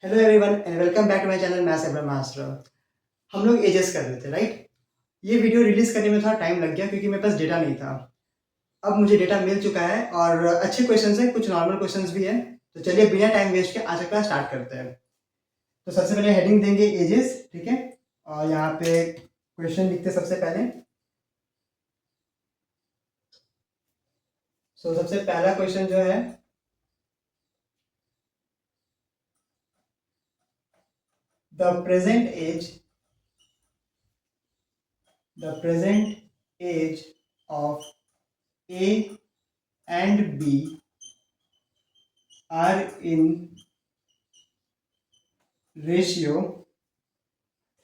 Hello everyone and welcome back to my channel maths every master. हम लोग edges कर रहे थे, राइट। ये वीडियो रिलीज करने में थोड़ा टाइम लग गया क्योंकि मेरे पास डेटा नहीं था। अब मुझे डेटा मिल चुका है और अच्छे क्वेश्चंस हैं, कुछ नॉर्मल क्वेश्चंस भी हैं। तो चलिए बिना टाइम वेस्ट के आज का क्लास स्टार्ट करते हैं। तो सबसे पहले हेडिंग देंगे एजेस, ठीक है। और यहाँ पे क्वेश्चन लिखते हैं सबसे पहले। सबसे पहला क्वेश्चन जो है, the present age the present age of A and B are in ratio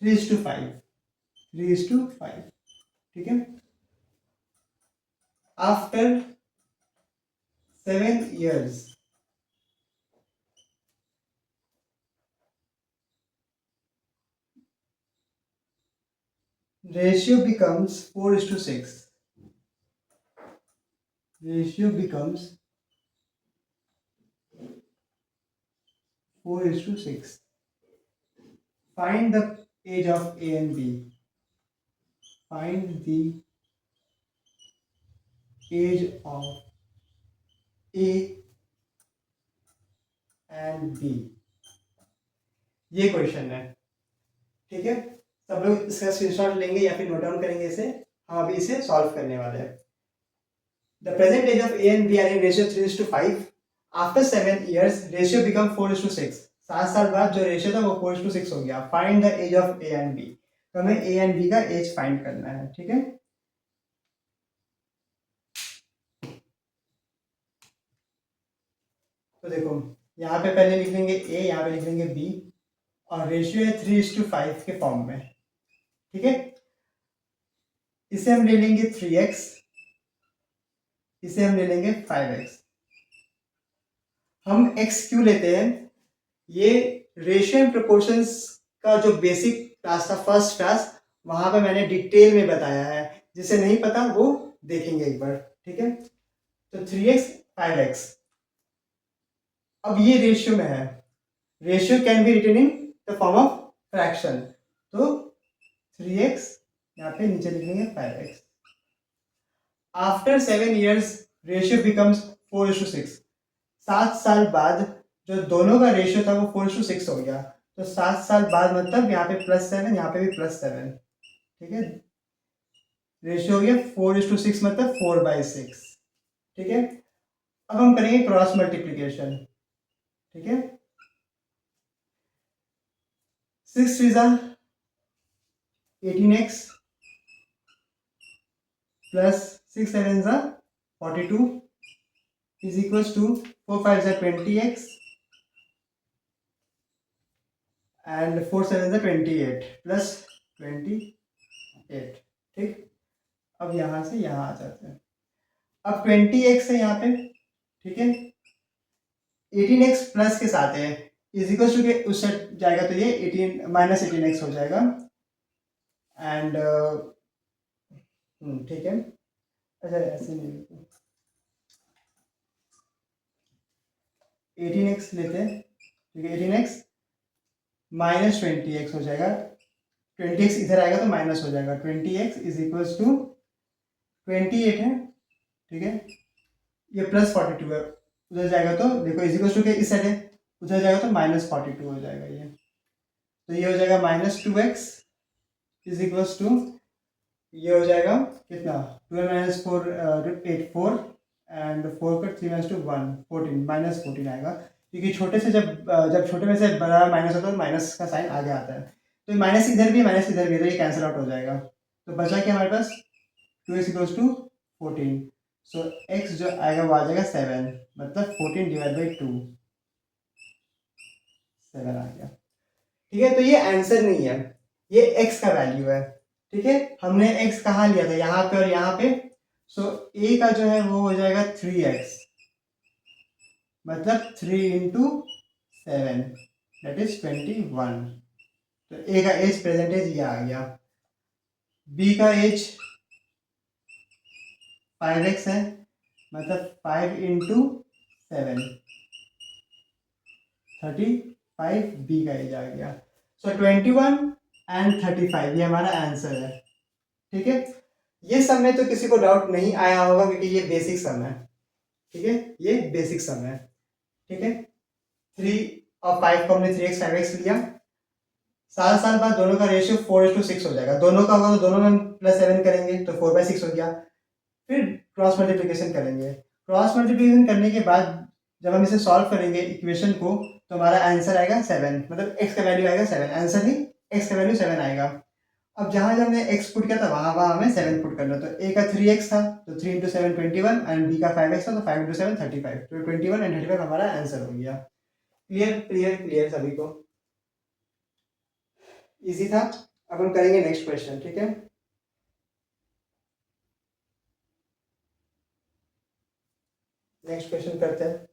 3:5। 3:5, ठीक है। After 7 years ratio becomes 4:6। ratio becomes 4:6। find the age of A and B। find the age of A and B। ये question है, ठीक है। सब लोग इसका screenshot लेंगे या फिर नोट डाउन करेंगे इसे। हम अभी इसे सॉल्व करने वाले हैं। The present age of A and B are in ratio 3:5। After 7 years ratio become 4:6। 7 साल बाद जो रेशियो था वो 4:6 हो गया। Find the age of A and B. तो हमें ए एंड बी का एज फाइंड करना है, ठीक है। तो देखो, यहाँ पे पहले लिख लेंगे ए, यहाँ पे लिख लेंगे बी, और रेशियो है 3:5 के फॉर्म में, ठीक है। इसे हम ले लेंगे 3x, इसे हम ले लेंगे 5x। हम x क्यों लेते हैं? ये रेशियो एंड प्रोपोर्शंस का जो बेसिक क्लास था, फर्स्ट क्लास, वहां पे मैंने डिटेल में बताया है। जिसे नहीं पता वो देखेंगे एक बार, ठीक है। तो 3x 5x, अब ये रेशियो में है। Ratio can be written in the form of fraction. तो 3x यहाँ पे नीचे लिखेंगे 5x। After 7 years ratio becomes 4:6। 7 साल बाद जो दोनों का रेशियो था वो 4:6 हो गया। तो 7 साल बाद मतलब यहाँ पे +7, यहाँ पे भी +7, ठीक है। रेशियो हो गया 4:6 मतलब 4/6, ठीक है। अब हम करेंगे क्रॉस मल्टीप्लीकेशन, ठीक है। 6 3 18x plus 6 7 42 is equal to 4 5 20x and 4 7 28 plus 28, ठीक। अब यहां से यहां आ जाते हैं। अब 20x है यहाँ पे, ठीक है। 18x प्लस के साथ है, इज इक्वल टू के उससे जाएगा तो ये 18 -18x हो जाएगा। एंड ठीक है। अच्छा ऐसे नहीं, 18x लेते हैं, ठीक है। 18x -20x हो जाएगा। 20x इधर आएगा तो माइनस हो जाएगा। 20x इज इक्वल टू 28 है, ठीक है। ये +42 है, उधर जाएगा तो देखो इज इक्वल टू के इस साइड है, उधर जाएगा तो -42 हो जाएगा ये। तो ये हो जाएगा -2x इज इक्वल टू, ये हो जाएगा कितना, 12 - 4 8 4 एंड 4 का 3 - 2 1 14 -14 आएगा। क्योंकि छोटे से जब छोटे में से बड़ा माइनस होता है तो माइनस का साइन आगे आता है। तो माइनस इधर भी माइनस इधर भी, तो ये कैंसिल आउट हो जाएगा। तो बचा क्या हमारे पास, 2x equals to 14। So x जो आएगा वो आ जाएगा 7, मतलब 14/2 7 आ गया, ठीक है। तो ये आंसर नहीं है, ये x का वैल्यू है, ठीक है। हमने x कहाँ लिया था, यहाँ पे और यहाँ पे। सो a का जो है वो हो जाएगा 3x, मतलब 3 × 7 दैट इज 21। तो a का एज प्रेजेंट एज ये आ गया। b का एज 5x है, मतलब 5 × 7 30 5 बी का एज आ गया। सो 21 एंड 35 ये हमारा आंसर है। ठीक है, ये सम में तो किसी को डाउट नहीं आया होगा क्योंकि ये बेसिक सम है। ठीक है, ये बेसिक सम है। ठीक है, 3 और 5 को हमने 3x 5x लिया। 7 साल बाद दोनों का रेशियो 4:6 हो जाएगा। दोनों का होगा तो दोनों में +7 करेंगे तो 4/6 हो गया। फिर क्रॉस मल्टीप्लिकेशन करेंगे। क्रॉस मल्टीप्लिकेशन करने के बाद जब हम इसे सॉल्व करेंगे इक्वेशन को तो हमारा आंसर आएगा 7, मतलब x का वैल्यू आएगा 7। आंसर नहीं, x का वैल्यू 7 आएगा। अब जहां जब हमने x पुट किया था वहां वहां हमें 7 पुट करना। तो a का 3x था तो 3 × 7 21 एंड b का 5x था तो 5 × 7 35। तो 21 एंड 35 हमारा आंसर हो गया। क्लियर क्लियर क्लियर सभी को? इजी था। अब हम करेंगे नेक्स्ट क्वेश्चन। ठीक है, नेक्स्ट क्वेश्चन करते हैं।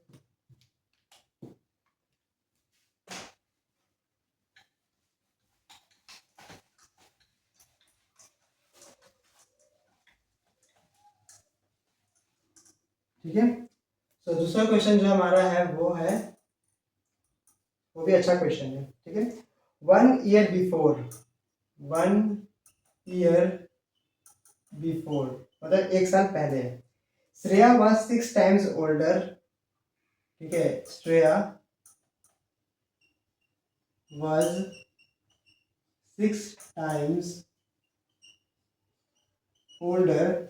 ठीक है, तो दूसरा क्वेश्चन जो हमारा है वो भी अच्छा क्वेश्चन है। ठीक है, 1 ईयर बिफोर, 1 ईयर बिफोर मतलब 1 साल पहले, श्रेया वाज 6 टाइम्स ओल्डर। ठीक है, Shreya was 6 times older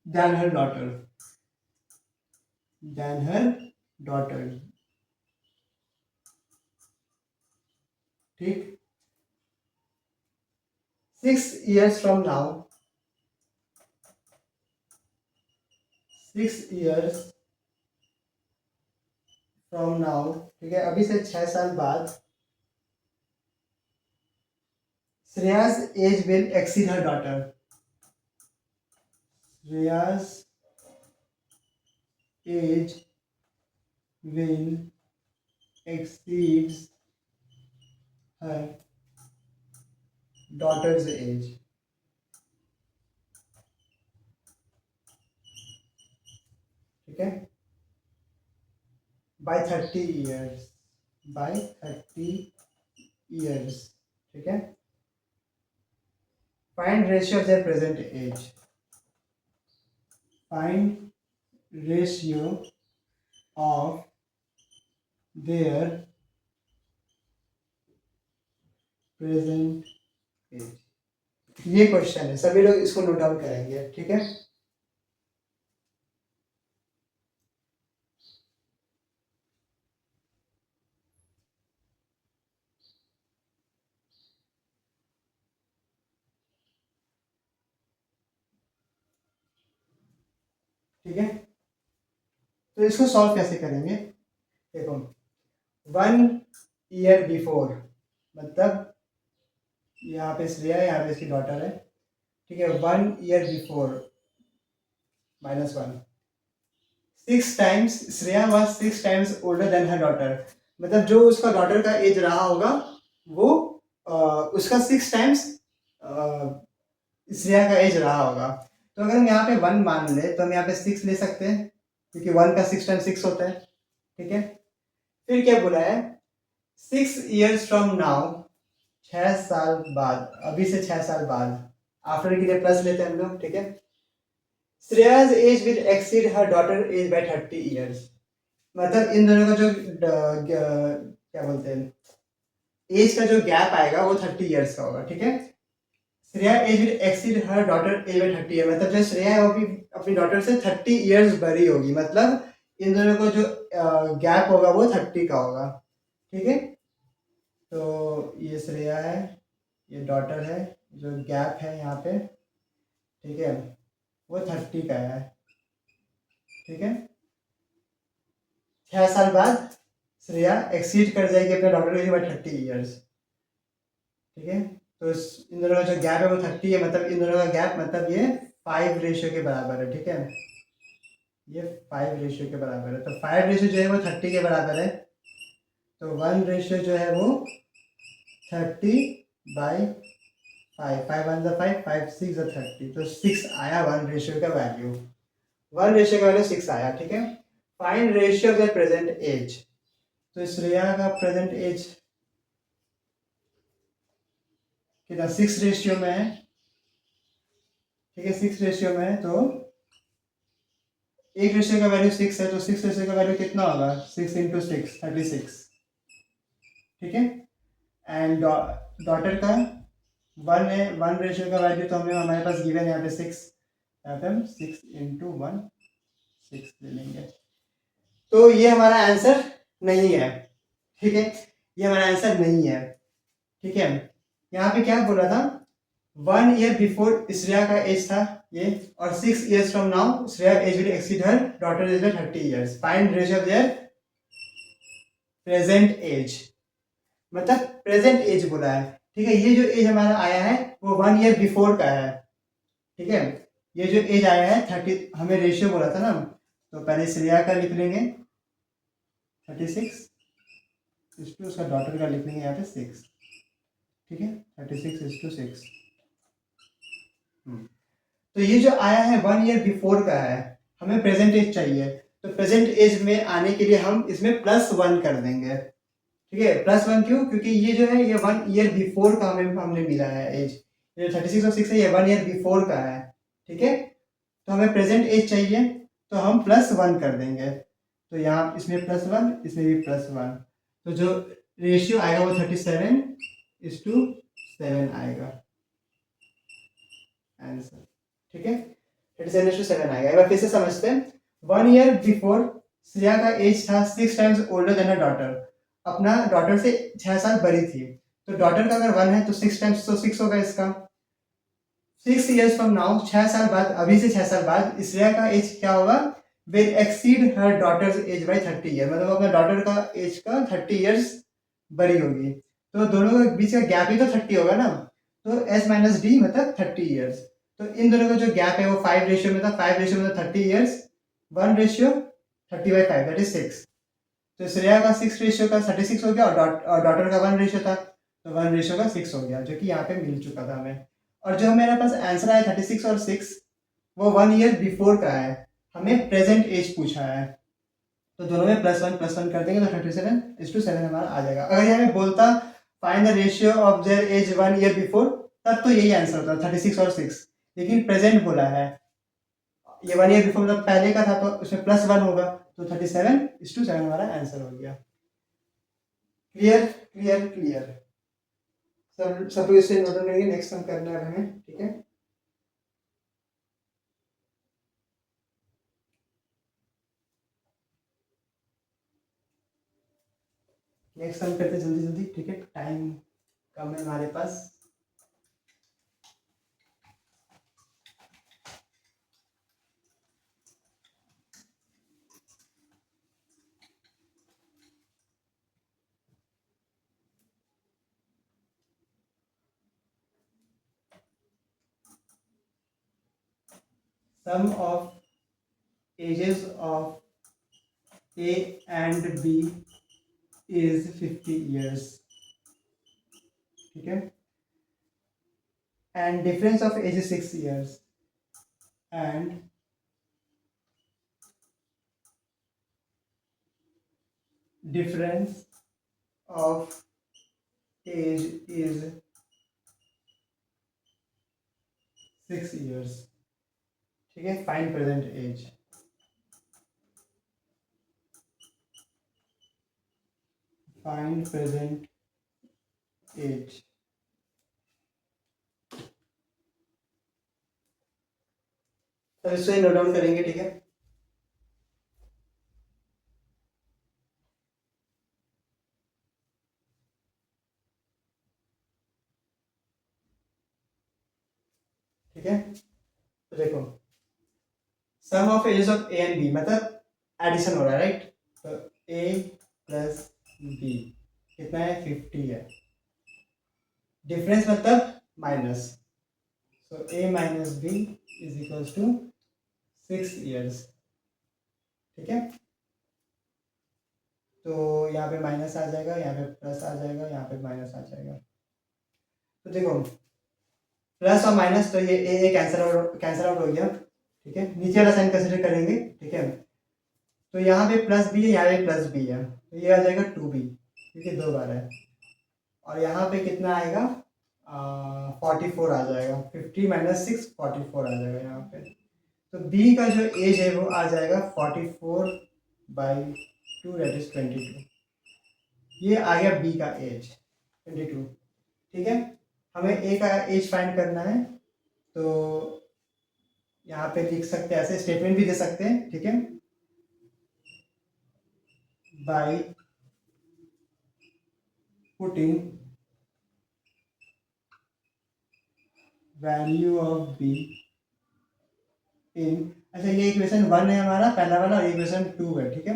than her daughter, than her daughter। ठीक, 6 years from now, 6 years from now, ठीक है, अभी से 6 साल बाद श्रेया's age will exceed her daughter। श्रेया's age will exceed her daughter's age। ठीक है, by 30 years, by 30 years। ठीक है, find ratio of their present age, find ratio of their present age। ये क्वेश्चन है, सभी लोग इसको नोट डाउन करेंगे। ठीक है, ठीक है, तो इसको सॉल्व कैसे करेंगे? देखो, 1 ईयर बिफोर मतलब यहाँ पे श्रेया है, यहाँ पे इसकी डॉटर है। ठीक है, 1 year before -1, 6 times Shreya was 6 times older than her daughter, मतलब जो उसका डॉटर का एज रहा होगा वो उसका 6 टाइम्स श्रेया का एज रहा होगा। तो अगर हम यहाँ पे 1 मान ले तो हम यहाँ पे 6 ले सकते हैं क्योंकि 1 का 6 टाइम्स 6 होता है। ठीक है, फिर क्या बोला है, 6 years फ्रॉम नाउ, 6 साल बाद, अभी से 6 साल बाद, आफ्टर के लिए प्लस लेते हैं हम लोग। ठीक है, श्रेया's age will exceed her daughter age by 30 years, मतलब इन दोनों का जो क्या बोलते हैं एज का जो गैप आएगा वो 30 years का होगा। ठीक है, Shreya age will exceed her daughter age by 30 years, मतलब जो श्रेया है वो भी अपनी डॉटर से 30 years बड़ी होगी, मतलब इन दोनों को जो गैप होगा वो 30 का होगा। ठीक है, तो ये श्रेया है, ये डॉटर है, जो गैप है यहाँ पे, ठीक है, वो 30 का है। ठीक है, 6 साल बाद श्रेया एक्सीड कर जाएगी अपने डॉटर एज बाय 30 years। ठीक है, तो इन दोनों का जो गैप है वो 30 है, मतलब इन दोनों का गैप मतलब ये 5 रेशियो के बराबर है। ठीक है, ये 5 रेशियो के बराबर है, तो 5 रेशियो जो है वो 30 के बराबर है, तो 1 रेशियो जो है वो 30/5, 5 1 5, 5 6 30, तो 6 आया 1 रेशियो का वैल्यू, 1 रेशियो का वैल्यू 6 आया। ठीक है, find ratio of the present age, तो श्रेया का प्रेजेंट एज कितना 6 रेशियो में है, ठीक है 6 रेशियो में है, तो एक रेशियो का वैल्यू 6 है, तो 6 रेशियो का वैल्यू कितना होगा 6 इंटू 6 36, ठीक है। एंड डॉटर का 1 है, 1 रेशियो का वैल्यू तो हमें हमारे पास गिवन है यहाँ पे 6, यहाँ पे हम 6 इंटू 1 6 ले लेंगे। तो ये हमारा आंसर नहीं है, ठीक है, ये हमारा आंसर नहीं है, ठीक है। यहाँ पे क्या बोला था 1 ईयर बिफोर श्रेया का एज था ये, और 6 years from now Shreya age will exceed her daughter age by 30 years, find ratio of their present age, मतलब प्रेजेंट एज बोला है, ठीक है। ये जो एज हमारा आया है वो 1 ईयर बिफोर का है, ठीक है। ये जो एज आया है 30, हमें रेशियो बोला था ना, तो पहले श्रेया का लिख लेंगे 36 इस टू उसका डॉटर का लिख लेंगे यहाँ पे 6, ठीक है 36 इस टू 6। तो ये जो आया है 1 ईयर बिफोर का है, हमें प्रेजेंट एज चाहिए, तो प्रेजेंट एज में आने के लिए हम इसमें +1 कर देंगे, ठीक है। +1 क्यों, क्योंकि ये जो है ये 1 ईयर बिफोर का हमने मिला है एज, ये 36 और 6 है ये 1 ईयर बिफोर का है, ठीक है। तो हमें प्रेजेंट एज चाहिए तो हम +1 कर देंगे, तो यहाँ इसमें +1 इसमें भी +1, तो जो रेशियो आएगा वो 37:7 आएगा आंसर, ठीक है 37:7 आएगा। एक बार फिर से समझते हैं, 1 ईयर बिफोर श्रेया का एज था 6 times older than a daughter, अपना डॉटर से 6 साल बड़ी थी, तो डॉटर का अगर 1 है तो 6 times तो 6 होगा इसका। 6 years फ्रॉम नाउ 6 साल बाद, अभी से 6 साल बाद श्रेया का एज क्या होगा will exceed her daughters age by 30 year, मतलब अपने डॉटर का एज का 30 years बड़ी होगी, तो दोनों के बीच का गैप ही तो 30 होगा ना, तो S माइनस डी मतलब 30 years, तो इन दोनों का जो गैप है वो 5 रेशियो में था, 5 रेशियो में 30 years, 1 रेशियो 30/5 दैट इज 6, तो श्रेया का 6 रेशियो का 36 हो गया, और डॉटर का 1 रेशियो था तो 1 रेशियो का 6 हो गया, जो कि यहाँ पे मिल चुका था हमें। और जो मेरे पास आंसर आया 36 और 6 वो 1 ईयर बिफोर का है, हमें प्रेजेंट एज पूछा है, तो दोनों में +1 कर देंगे तो 37:7 हमारा आ जाएगा। अगर ये हमें बोलता find the ratio of their age 1 year before, तब तो यही आंसर होता 36 और 6, लेकिन प्रेजेंट बोला है, ये 1 ईयर बिफोर मतलब पहले का था तो उसमें +1 होगा, तो 37:7 हमारा आंसर हो गया। क्लियर क्लियर क्लियर, सब लोग इसे नोट करेंगे, नेक्स्ट हम करना है हमें, ठीक है। नेक्स्ट हम करते जल्दी जल्दी, ठीक है टाइम कम है हमारे पास। Sum of ages of A and B is 50 years, ठीक है, and difference of age is 6 years, and difference of age is 6 years, ठीक है। Find present age, find present age, तो इससे नोट डाउन करेंगे, ठीक है। ठीक है, तो देखो sum of ages of A and B मतलब एडिशन हो रहा है, राइट, तो ए प्लस बी कितना है 50 है, डिफरेंस मतलब minus, so A minus B is equals to 6 years, ठीक है। तो यहाँ पे माइनस आ जाएगा, यहाँ पे प्लस आ जाएगा, यहाँ पे माइनस आ जाएगा, तो देखो प्लस और माइनस, तो ये ए कैंसिल आउट हो गया, ठीक है। नीचे वाला साइन कंसिडर करेंगे, ठीक है। तो यहाँ पे प्लस बी है, यहाँ पे प्लस बी है, तो ये आ जाएगा 2b क्योंकि 2 बार है। और यहाँ पे कितना आएगा 44 आ जाएगा, 50 माइनस 6 44 आ जाएगा यहाँ पे। तो b का जो एज है वो आ जाएगा 44/2 दैट इज 22। ये आ गया b का एज 22। ठीक है, हमें a का एज फाइंड करना है, तो यहाँ पे लिख सकते हैं, ऐसे स्टेटमेंट भी दे सकते हैं। ठीक है, by putting value of b इन, अच्छा ये इक्वेशन 1 है हमारा पहला वाला, और इक्वेशन 2 है। ठीक है,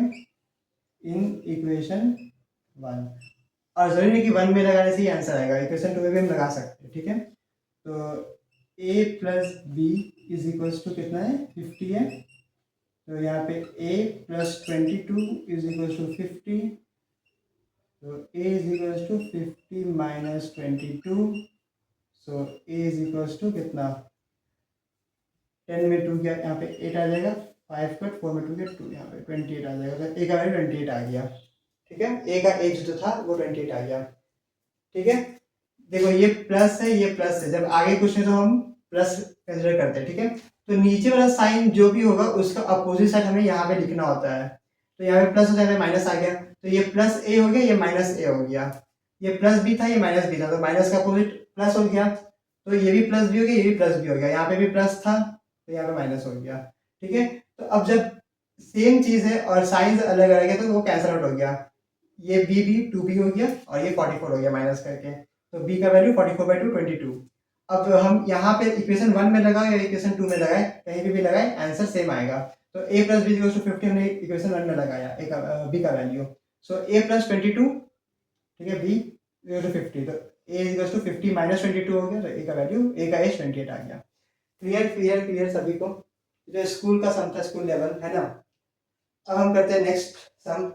इन इक्वेशन 1, और जरूरी नहीं कि 1 में लगाने से ही आंसर आएगा, इक्वेशन 2 में भी हम लगा सकते हैं। ठीक है, तो a plus B is equals to कितना है 50 है, तो यहाँ पे a plus 22 is equals to 50, तो a is equals to 50 minus 22, so a is equals to कितना 10 में 2 गया, यहाँ पे 8 आ जाएगा, 5 कट 4 में 2 गया 2, यहाँ पे 28 आ जाएगा, तो a का वैल्यू 28 आ गया। ठीक है, a का एज जो था वो 28 आ गया। ठीक है, देखो ये प्लस है, ये प्लस है, जब आगे कुछ है तो हम प्लस कंसिडर करते हैं। ठीक है, तो नीचे वाला साइन जो भी होगा उसका अपोजिट साइड हमें यहाँ पे लिखना होता है, तो यहाँ पे प्लस हो जाएगा, माइनस आ गया, तो ये प्लस ए हो गया, ये माइनस ए हो गया, ये प्लस बी था, ये माइनस बी था, तो माइनस का अपोजिट प्लस हो गया, तो ये भी प्लस बी हो गया, ये भी प्लस बी हो गया, यहाँ पे भी प्लस था तो यहाँ पे माइनस हो गया। ठीक है, तो अब जब सेम चीज है और साइंस अलग अलग है तो वो कैंसल आउट हो गया, ये बी भी 2b हो गया और ये 44 हो गया माइनस करके, तो b का वैल्यू 44/2 22। अब हम यहाँ पे इक्वेशन 1 में लगाए या इक्वेशन 2 में लगाए, कहीं भी लगाए आंसर सेम आएगा। तो a plus B equal to 50 हमने इक्वेशन 1 में लगाया a का b का वैल्यू, सो a प्लस 22, ठीक है, b इक्वल टू 50, तो a इक्वल टू 50 माइनस 22 हो गया, तो a का वैल्यू a का एज 28 आ गया। क्लियर क्लियर क्लियर सभी को, जो स्कूल का सम था, स्कूल लेवल है ना। अब हम करते हैं next sum.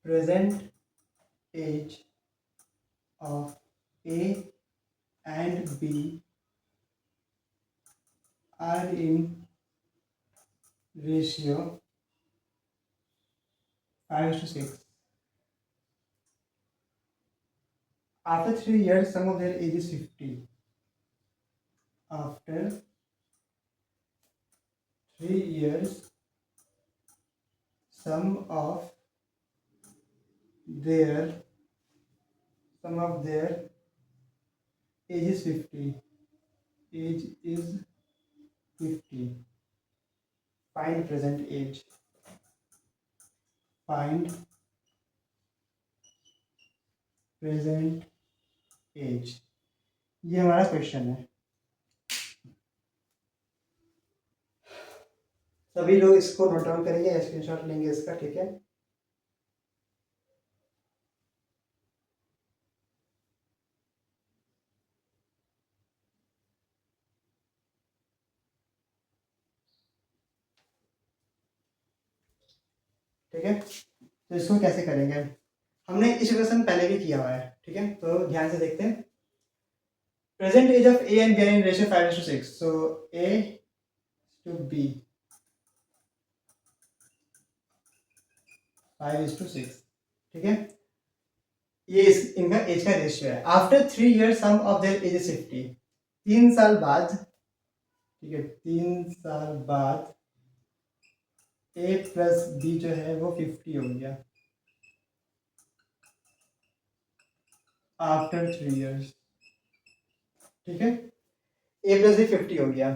Present age of A and B are in ratio 5:6. After 3 years, sum of their age is 50. After 3 years, sum of their age is 50. Age is 50. Find present age. Find present age. ये हमारा question है। सभी लोग इसको note down करेंगे, screenshot लेंगे इसका। ठीक है, ठीक है, तो इसको कैसे करेंगे, हमने इस क्वेश्चन पहले भी किया हुआ है। ठीक है, तो ध्यान से देखते हैं। Present age of A and B in ratio 5:6, so A to B 5:6। ठीक है, ये इनका एज का रेशियो है। After 3 years sum of their age is 50। 3 साल बाद, ठीक है, 3 साल बाद ए प्लस बी जो है वो 50 हो गया आफ्टर 3 years। ठीक है, ए प्लस बी 50 हो गया।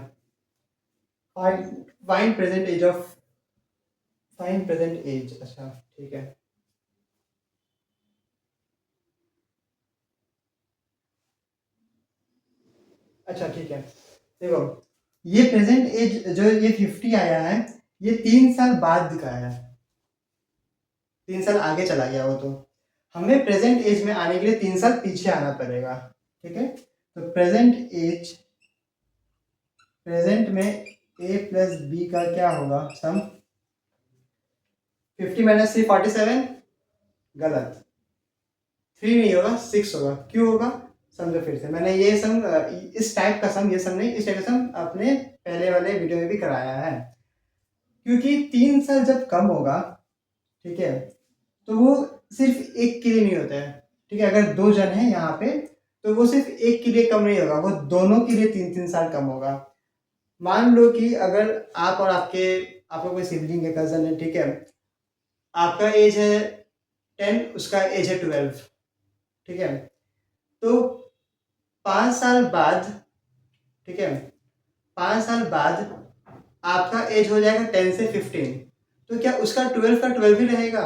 Find present age of, find present age, अच्छा ठीक है, अच्छा ठीक है, देखो ये प्रेजेंट एज जो ये 50 आया है, ये 3 साल बाद दिखाया है, 3 साल आगे चला गया वो। तो हमें प्रेजेंट एज में आने के लिए 3 साल पीछे आना पड़ेगा, ठीक है। तो प्रेजेंट में ए प्लस बी का क्या होगा सम, 50 माइनस 3 47, गलत, 3 नहीं होगा 6 होगा। क्यों होगा, समझो फिर से। मैंने ये सम इस टाइप का सम, ये सम नहीं, इस टाइप का सम अपने पहले वाले वीडियो में भी कराया है। क्योंकि 3 साल जब कम होगा, ठीक है, तो वो सिर्फ एक के लिए नहीं होता है, ठीक है। अगर 2 जन हैं यहाँ पे तो वो सिर्फ एक के लिए कम नहीं होगा, वो दोनों के लिए 3-3 साल कम होगा। मान लो कि अगर आप और आपका कोई सिबलिंग है, कजन है, ठीक है, आपका एज है 10, उसका एज है 12, ठीक है। तो 5 साल बाद, ठीक है, 5 साल बाद आपका एज हो जाएगा 10 से 15। तो क्या उसका 12 का 12 ही रहेगा,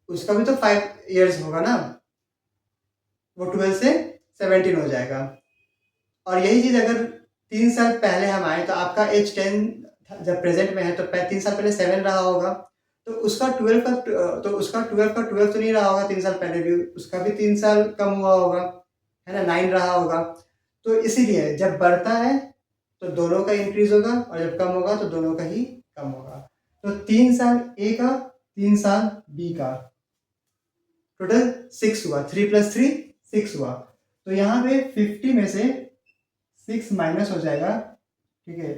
उसका भी तो 5 इयर्स होगा ना, वो 12 से 17 हो जाएगा। और यही चीज अगर 3 साल पहले हम आए तो आपका एज 10 जब प्रेजेंट में है तो 3 साल पहले 7 रहा होगा, तो उसका 12 का 12 तो नहीं रहा होगा 3 साल पहले भी, उसका भी 3 साल कम हुआ होगा, है ना, 9 रहा होगा। तो इसीलिए जब बढ़ता है तो दोनों का इंक्रीज होगा, और जब कम होगा तो दोनों का ही कम होगा। तो 3 साल ए का, 3 साल बी का, टोटल 6 हुआ, 3 + 3 6 हुआ। तो यहाँ पे 50 में से 6 माइनस हो जाएगा, ठीक है,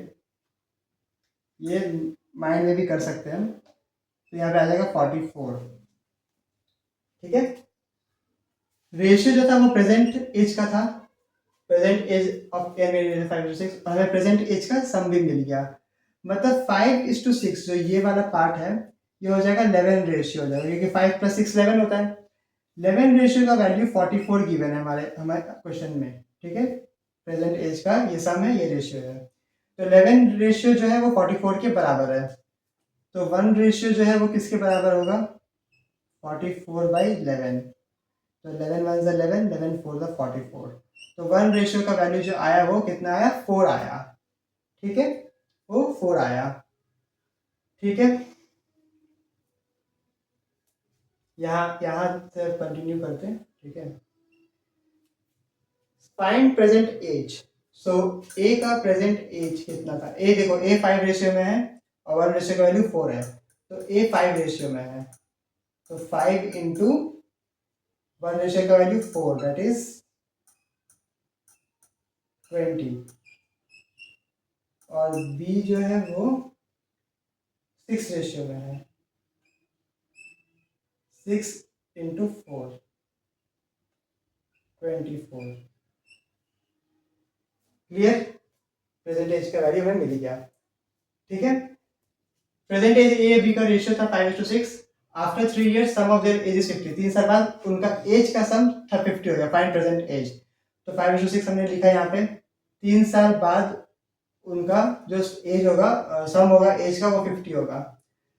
ये माइंड में भी कर सकते हैं हम। तो यहाँ पे आ जाएगा 44, ठीक है। रेशियो जो था वो प्रेजेंट एज का था, प्रेजेंट एज ऑफ ए मेरे 5:6, और हमें प्रेजेंट एज का सम भी मिल गया। मतलब 5:6 जो ये वाला पार्ट है, ये हो जाएगा 11 रेशियो हो जाएगा, क्योंकि 5 + 6 11 होता है। 11 रेशियो का वैल्यू 44 गिवन है हमारे क्वेश्चन में, ठीक है। प्रेजेंट एज का ये सम है, ये रेशियो है। तो 11 रेशियो जो है वो 44 के बराबर है। तो 1 रेशियो जो है वो किसके बराबर होगा, 44/11। तो 11 1 = 11, 11 4 = 44। तो 1 रेशियो का वैल्यू जो आया वो कितना आया, 4 आया, ठीक है, वो 4 आया, ठीक है। यहाँ से कंटिन्यू करते हैं, ठीक है। Find present age. So A का प्रेजेंट एज कितना था, ए देखो, ए 5 रेशियो में है और 1 रेशियो का वैल्यू 4 है, तो ए 5 रेशियो में है। तो 5 इंटू 1 रेशियो का वैल्यू 4, दैट इज 20। और बी जो है वो 6 रेशियो में है, 6 इंटू 4 24। क्लियर, प्रेजेंट एज का वैल्यू हमें मिल गया, ठीक है। प्रेजेंट एज ए बी का रेशियो था 5:6। After 3 years sum of their age is 50। 3 साल बाद उनका एज का सम 50 हो गया, फाइंड प्रेजेंट एज। तो 5:6 हमने लिखा है यहाँ पे। 3 साल बाद उनका जो एज होगा, सम होगा एज का, वो 50 होगा।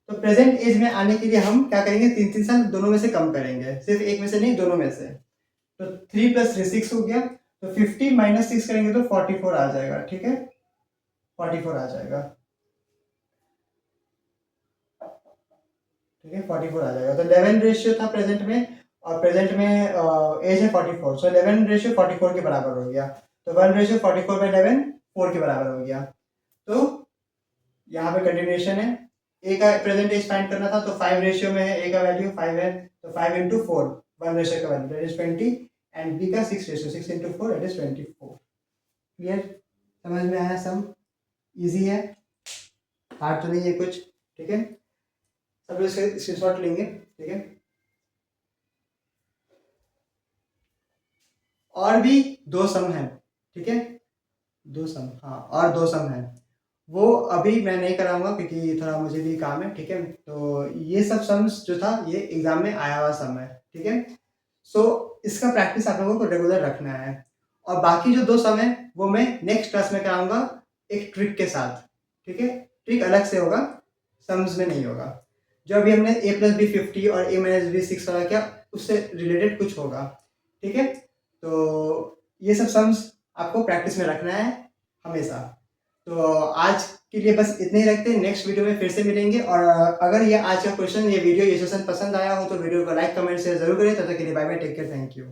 तो प्रेजेंट एज में आने के लिए हम क्या करेंगे, 3-3 साल दोनों में से कम करेंगे, सिर्फ एक में से नहीं, दोनों में से। तो 3 + 3 6 हो गया, तो 50 - 6 करेंगे तो 44 आ जाएगा, ठीक है, 44 आ जाएगा, ठीक है, 44 आ जाएगा। तो 11 रेशियो था प्रेजेंट में, और प्रेजेंट में एज है 44, सो 11 रेशियो 44 के बराबर हो गया। तो 1 रेशियो 44/11 4 के बराबर हो गया। तो यहाँ पे कंटिन्यूएशन है, ए का प्रेजेंट एज फाइंड करना था, तो 5 रेशियो में है, ए का वैल्यू 5 है, तो 5 इंटू 4 1 रेशियो का value that is 20, and B का 6 ratio 6 into 4 that is 24। Clear, समझ में आया, सम इजी है, हार्ड तो नहीं है कुछ, ठीक है। सब लोग इसका स्क्रीनशॉट लेंगे, ठीक है। और भी 2 सम हैं, ठीक है, 2 सम, हाँ, और 2 सम हैं, वो अभी मैं नहीं कराऊंगा क्योंकि थोड़ा मुझे भी काम है, ठीक है। तो ये सब सम्स जो था ये एग्जाम में आया हुआ सम है, ठीक है। सो इसका प्रैक्टिस आप लोगों को रेगुलर रखना है। और बाकी जो 2 सम है वो मैं नेक्स्ट क्लास में कराऊंगा एक ट्रिक के साथ, ठीक है। ट्रिक अलग से होगा, सम्स में नहीं होगा। जो अभी हमने a + b 50 और a - b 6 वाला किया, उससे रिलेटेड कुछ होगा, ठीक है। तो ये सब सम्स आपको प्रैक्टिस में रखना है हमेशा। तो आज के लिए बस इतने ही रखते हैं। नेक्स्ट वीडियो में फिर से मिलेंगे। और अगर ये आज का क्वेश्चन, ये वीडियो, ये सेशन पसंद आया हो तो वीडियो को लाइक कमेंट शेयर जरूर करें। तब तक के लिए bye bye, take care, thank you.